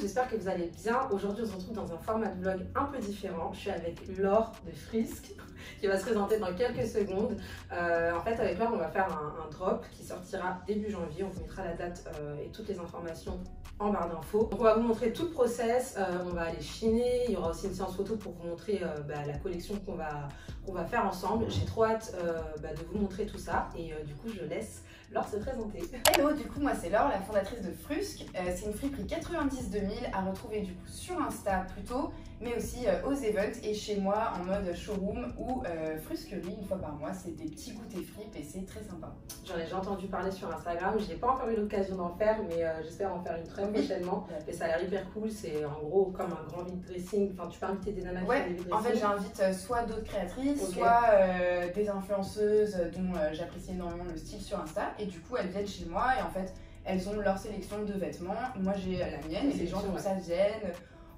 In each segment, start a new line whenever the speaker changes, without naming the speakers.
j'espère que vous allez bien. Aujourd'hui, on se retrouve dans un format de vlog un peu différent. Je suis avec Laure de Frisk qui va se présenter dans quelques secondes. En fait, avec Laure, on va faire un drop qui sortira début janvier. On vous mettra la date et toutes les informations en barre d'infos. Donc on va vous montrer tout le process, on va aller chiner, il y aura aussi une séance photo pour vous montrer la collection qu'on va faire ensemble. J'ai trop hâte de vous montrer tout ça et du coup je laisse Laure se présenter.
Hello, du coup moi c'est Laure, la fondatrice de Frusk. C'est une friperie 90-2000 à retrouver du coup sur Insta plutôt, mais aussi aux events et chez moi en mode showroom ou frusquerie une fois par mois. C'est des petits goûters fripes et c'est très sympa.
J'en ai déjà entendu parler sur Instagram, je n'ai pas encore eu l'occasion d'en faire, mais j'espère en faire une très prochainement. Et ça a l'air hyper cool, c'est en gros comme un grand vide dressing. Enfin, tu peux inviter des nanas qui font des vide dressing.
En fait j'invite soit d'autres créatrices, soit des influenceuses dont j'apprécie énormément le style sur Insta. Et du coup elles viennent chez moi et en fait elles ont leur sélection de vêtements. Moi j'ai la mienne et les gens comme ça viennent.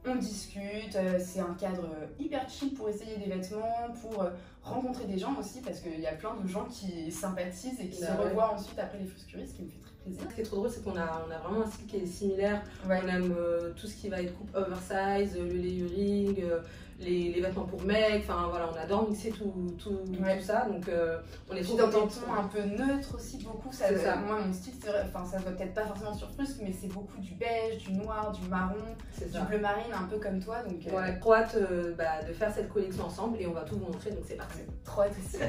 On discute, c'est un cadre hyper chill pour essayer des vêtements, pour rencontrer des gens aussi, parce qu'il y a plein de gens qui sympathisent et qui se revoient ensuite après les frusqueries, ce qui me fait très plaisir.
Ce qui est trop drôle, c'est qu'on a vraiment un style qui est similaire. On aime tout ce qui va être coupe oversize, le layering, les vêtements pour mecs, enfin voilà, on adore mixer tout ça, donc on est trop
dans un ton un peu neutre aussi, beaucoup. Moi mon style, c'est vrai, enfin ça se voit peut-être pas forcément sur Frusk, mais c'est beaucoup du beige, du noir, du marron, du bleu marine, un peu comme toi. Donc
trop hâte de faire cette collection ensemble et on va tout vous montrer, donc c'est parti.
Trop hâte aussi.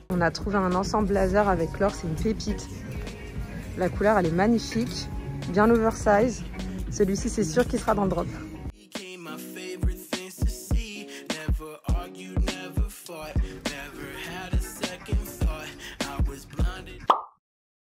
On a trouvé un ensemble blazer avec Laure, c'est une pépite. La couleur elle est magnifique, bien oversize. Celui-ci c'est sûr qu'il sera dans le drop.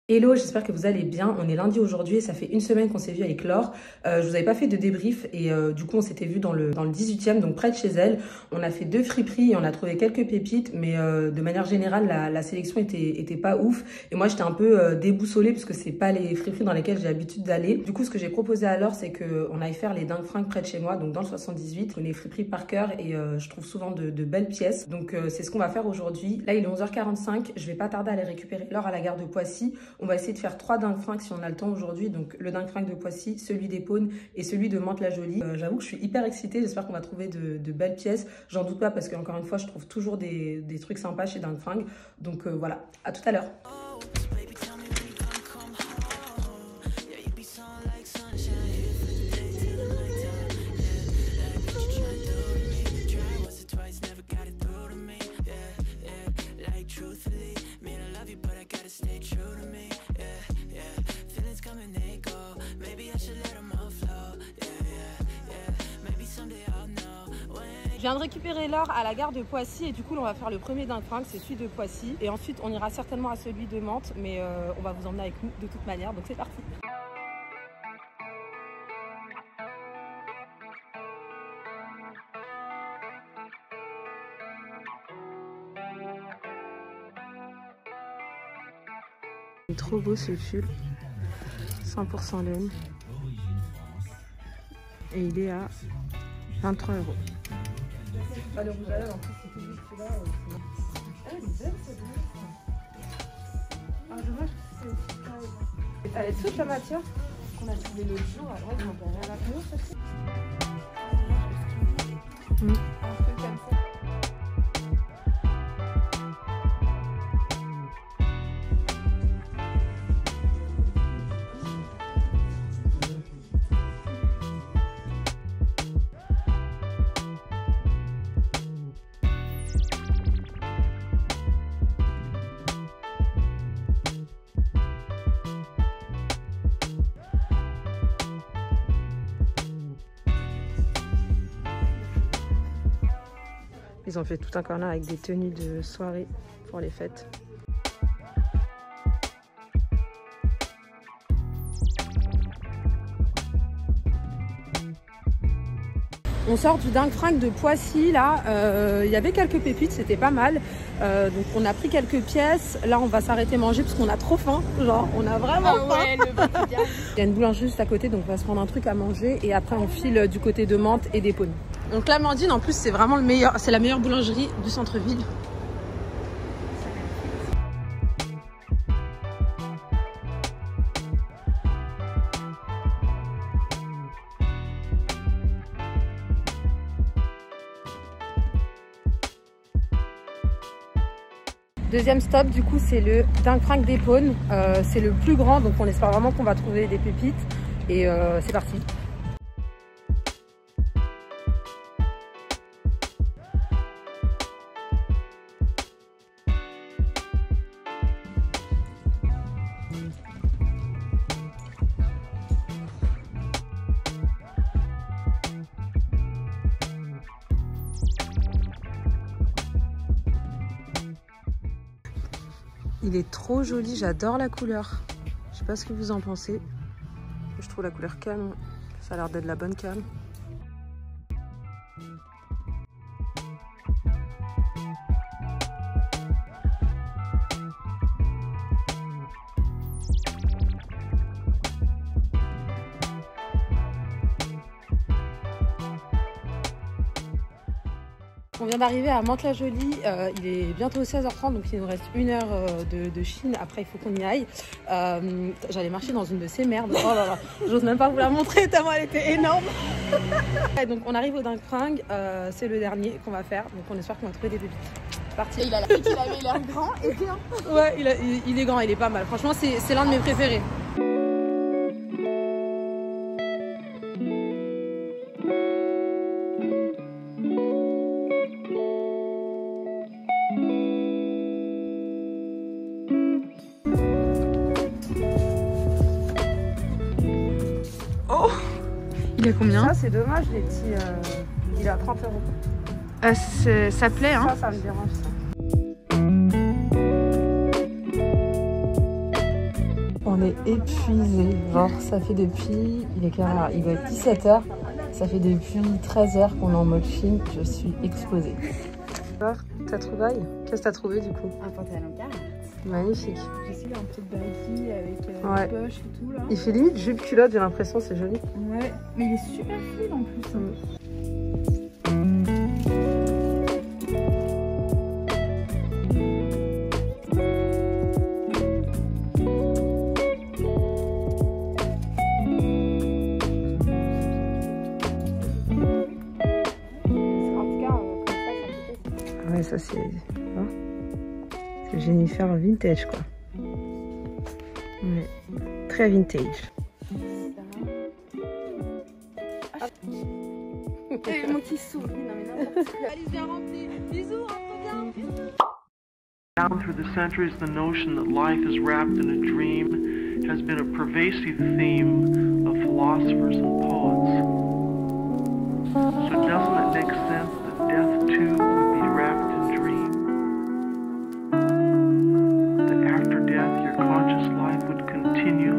Hello, j'espère que vous allez bien. On est lundi aujourd'hui et ça fait une semaine qu'on s'est vu avec Laure. Je vous avais pas fait de débrief et du coup on s'était vu dans le 18e, donc près de chez elle. On a fait 2 friperies et on a trouvé quelques pépites, mais de manière générale la sélection était pas ouf. Et moi j'étais un peu déboussolée parce que c'est pas les friperies dans lesquelles j'ai l'habitude d'aller. Du coup ce que j'ai proposé à Laure c'est qu'on aille faire les dingues fringues près de chez moi, donc dans le 78. Je connais les friperies par cœur et je trouve souvent de belles pièces. Donc c'est ce qu'on va faire aujourd'hui. Là il est 11h45, je vais pas tarder à aller récupérer Laure à la gare de Poissy. On va essayer de faire 3 dingues fringues si on a le temps aujourd'hui. Donc le dingue fringue de Poissy, celui d'Épône et celui de Mantes-la-Jolie. J'avoue que je suis hyper excitée. J'espère qu'on va trouver de belles pièces. J'en doute pas parce qu'encore une fois, je trouve toujours des trucs sympas chez dingue fringue. Donc voilà, à tout à l'heure. Je viens de récupérer Laure à la gare de Poissy et du coup on va faire le premier dingue fringue, c'est celui de Poissy et ensuite on ira certainement à celui de Mantes, mais on va vous emmener avec nous de toute manière, donc c'est parti. Il est trop beau ce pull, 100% laine et il est à 23 €. Ah, le rouge à lèvres en plus c'est tout juste là. Elle est belle cette blusse. Ah dommage que c'est. Elle est toute la matière qu'on a trouvée l'autre jour. Alors ouais, je m'en perds à la couleur celle-ci. Un peu comme ça. Ils ont fait tout un corner avec des tenues de soirée pour les fêtes. On sort du dingue fringue de Poissy là, il y avait quelques pépites, c'était pas mal. Donc on a pris quelques pièces, là on va s'arrêter manger parce qu'on a trop faim, genre on a vraiment faim. Ouais, il y a une boulangerie juste à côté donc on va se prendre un truc à manger et après on file du côté de Mantes et d'Épône. Donc l'Amandine en plus c'est vraiment le meilleur, c'est la meilleure boulangerie du centre-ville. Deuxième stop du coup c'est le dingue fringue d'Épône, c'est le plus grand donc on espère vraiment qu'on va trouver des pépites et c'est parti. Il est trop joli, j'adore la couleur. Je sais pas ce que vous en pensez. Je trouve la couleur calme, ça a l'air d'être la bonne calme. On vient d'arriver à Mantes-la-Jolie, il est bientôt 16h30 donc il nous reste 1 heure de Chine, après il faut qu'on y aille. J'allais marcher dans une de ces merdes, oh là là, j'ose même pas vous la montrer tellement elle était énorme. Et donc on arrive au dingue fringue, c'est le dernier qu'on va faire, donc on espère qu'on va trouver des pépites. C'est parti.
Il avait l'air grand et bien.
Ouais, il est grand, il est pas mal, franchement c'est l'un de mes préférés.
Il est combien?
Ça c'est dommage les petits, il est à 30 €.
Ça plaît hein?
Ça me dérange ça. On est épuisé, genre ça fait depuis, il doit être 17 h, ça fait depuis 13 h qu'on est en mode Chine, je suis explosée. T'as trouvé? Qu'est-ce que t'as trouvé du coup?
Un pantalon carré.
Magnifique.
J'ai essayé un petit baggy avec des poches et tout là.
Il fait limite jupe culotte, j'ai l'impression, c'est joli.
Ouais, mais il est super fluide en plus.
Ouais, ça c'est... C'est Jennifer vintage quoi. Ouais. Très vintage.
Et moi qui souris, non mais n'importe quoi. Alice bien remplie. Bisous, rentre bien.
Down through the centuries, the notion that life is wrapped in a dream has been a pervasive theme of philosophers and poets. So doesn't it make sense that death too would be wrapped in dream? That after death your conscious life would continue?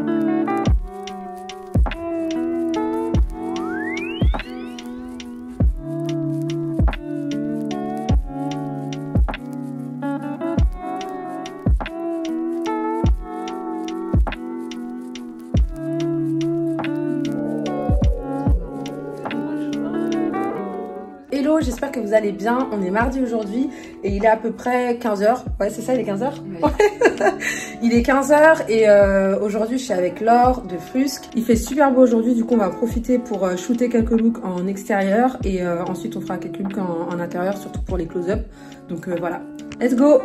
Hello, j'espère que vous allez bien. On est mardi aujourd'hui et il est à peu près 15 h. Ouais, c'est ça, il est 15 h. Ouais. Il est 15 h et aujourd'hui je suis avec Laure de Frusque. Il fait super beau aujourd'hui, du coup on va profiter pour shooter quelques looks en extérieur et ensuite on fera quelques looks en intérieur, surtout pour les close-up. Donc voilà, let's go!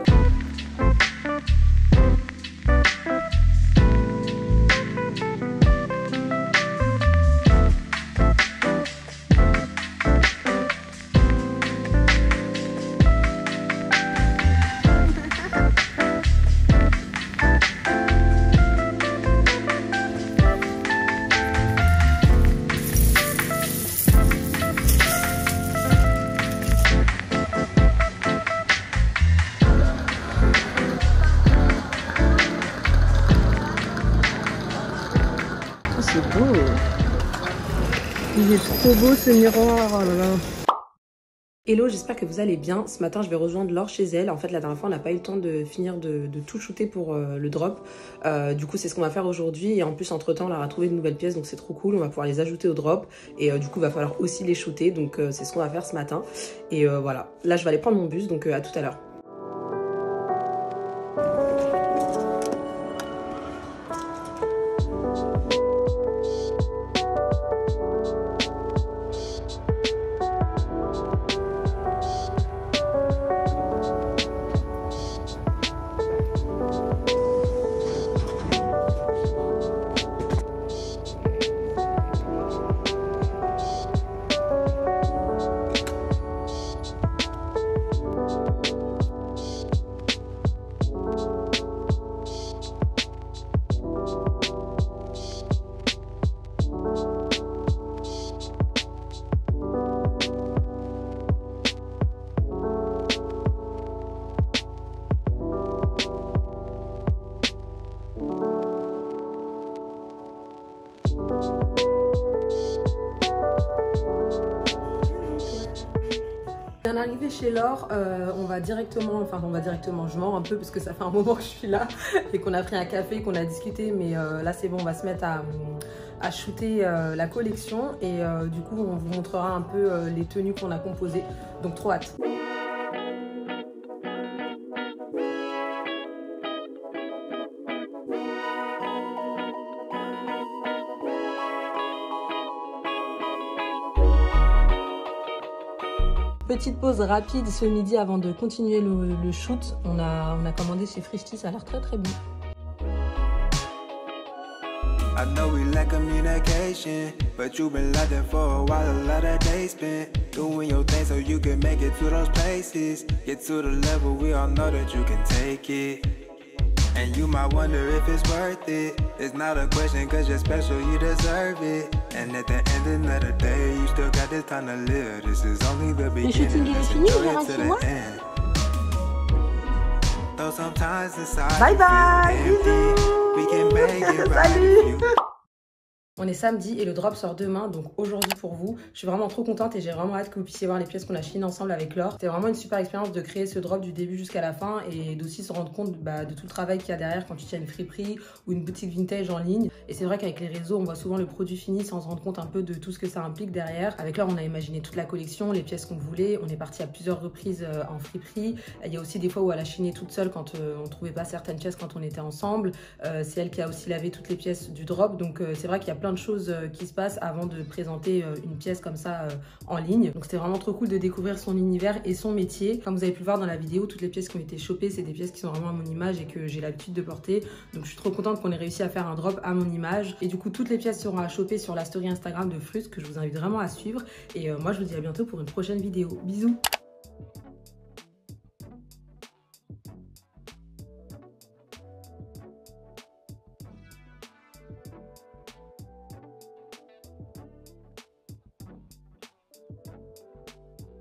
il est trop beau ce miroir, oh là là. Hello, j'espère que vous allez bien. Ce matin, je vais rejoindre Laure chez elle. En fait, la dernière fois, on n'a pas eu le temps de finir de tout shooter pour le drop. Du coup, c'est ce qu'on va faire aujourd'hui. Et en plus, entre-temps, on leur a trouvé de nouvelles pièces, donc c'est trop cool. On va pouvoir les ajouter au drop. Et du coup, il va falloir aussi les shooter. Donc, c'est ce qu'on va faire ce matin. Et voilà. Là, je vais aller prendre mon bus, donc à tout à l'heure. Bien arrivé chez Laure, on va directement, je mens un peu parce que ça fait un moment que je suis là et qu'on a pris un café, qu'on a discuté, mais là c'est bon, on va se mettre à shooter la collection et du coup on vous montrera un peu les tenues qu'on a composées, donc trop hâte. Petite pause rapide ce midi avant de continuer le shoot. On a commandé chez Frischti, ça a l'air très bon. I know we lack communication, but you've been locked in for a while, a lot of days spent doing your thing so you can make it to those places. Get to the level we all know that you can take it. And you might wonder if it's worth it. It's not a question cause you're special, you deserve it. And at the end of the day, you still got this time to live. This is only the beginning, let's enjoy it to the end. Though sometimes inside bye bye, bisous. We can make it right. On est samedi et le drop sort demain, donc aujourd'hui pour vous. Je suis vraiment trop contente et j'ai vraiment hâte que vous puissiez voir les pièces qu'on a chinées ensemble avec Laure. C'était vraiment une super expérience de créer ce drop du début jusqu'à la fin et d'aussi se rendre compte de tout le travail qu'il y a derrière quand tu tiens une friperie ou une boutique vintage en ligne. Et c'est vrai qu'avec les réseaux, on voit souvent le produit fini sans se rendre compte un peu de tout ce que ça implique derrière. Avec Laure, on a imaginé toute la collection, les pièces qu'on voulait. On est parti à plusieurs reprises en friperie. Il y a aussi des fois où elle a chiné toute seule quand on trouvait pas certaines pièces quand on était ensemble. C'est elle qui a aussi lavé toutes les pièces du drop. Donc c'est vrai qu'il y a plein de choses qui se passe avant de présenter une pièce comme ça en ligne. Donc c'était vraiment trop cool de découvrir son univers et son métier. Comme vous avez pu le voir dans la vidéo, toutes les pièces qui ont été chopées, c'est des pièces qui sont vraiment à mon image et que j'ai l'habitude de porter. Donc je suis trop contente qu'on ait réussi à faire un drop à mon image. Et du coup, toutes les pièces seront à choper sur la story Instagram de Frust que je vous invite vraiment à suivre. Et moi, je vous dis à bientôt pour une prochaine vidéo. Bisous!